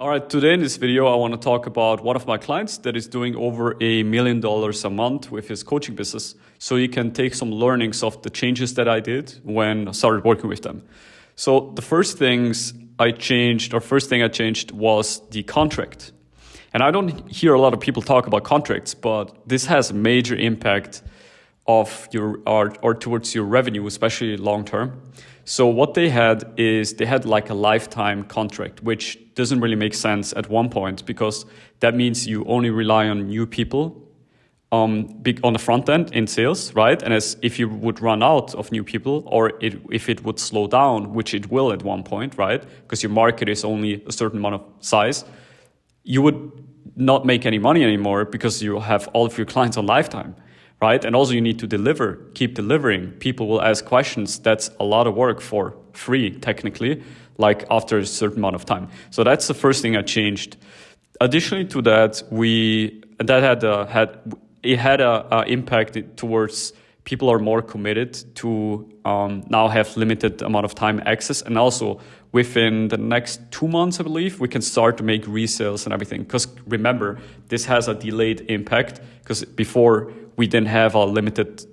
All right, today in this video, I want to talk about one of my clients that is doing over $1 million a month with his coaching business. So you can take some learnings of the changes that I did when I started working with them. So the first thing I changed was the contract. And I don't hear a lot of people talk about contracts, but this has a major impact of your or towards your revenue, especially long term. So what they had like a lifetime contract, which doesn't really make sense at one point because that means you only rely on new people on the front end in sales, right? And as if you would run out of new people if it would slow down, which it will at one point, right? Because your market is only a certain amount of size, you would not make any money anymore because you have all of your clients on lifetime. Right? And also you need to keep delivering. People will ask questions. That's a lot of work for free, technically, like after a certain amount of time. So that's the first thing I changed. Additionally to that, had a impact towards people are more committed to now have limited amount of time access. And also within the next 2 months, I believe, we can start to make resales and everything. Because remember, this has a delayed impact because before we didn't have a limited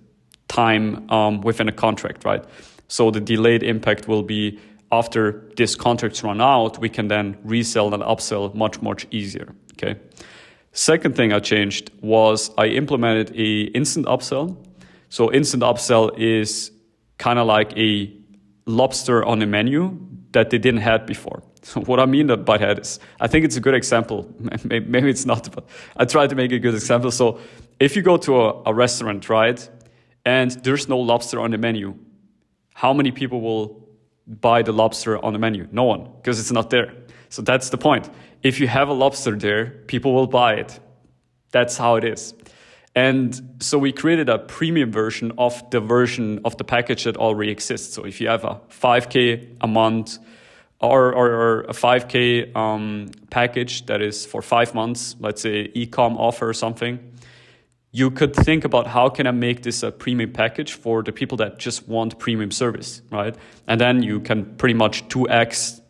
time within a contract, right? So the delayed impact will be after this contracts run out, we can then resell and upsell much easier, okay? Second thing I changed was I implemented a instant upsell. So instant upsell is kind of like a lobster on the menu that they didn't have before. So what I mean by that is, I think it's a good example. Maybe it's not, but I try to make a good example. So if you go to a restaurant, right, and there's no lobster on the menu, how many people will buy the lobster on the menu? No one, because it's not there. So that's the point. If you have a lobster there, people will buy it. That's how it is. And so we created a premium version of the package that already exists. So if you have a 5K a month or a 5K package that is for 5 months, let's say e-com offer or something, you could think about how can I make this a premium package for the people that just want premium service, right? And then you can pretty much 2x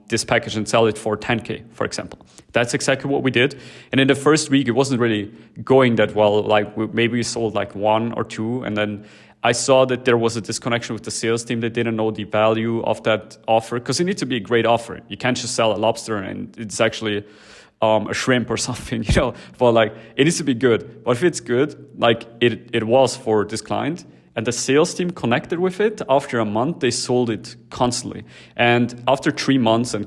this package and sell it for 10K, for example. That's exactly what we did. And in the first week, it wasn't really going that well. Like maybe we sold like 1 or 2. And then I saw that there was a disconnection with the sales team. They didn't know the value of that offer because it needs to be a great offer. You can't just sell a lobster and it's actually a shrimp or something, but like it needs to be good. But if it's good, like it was for this client, and the sales team connected with it, after a month, they sold it constantly. And after 3 months and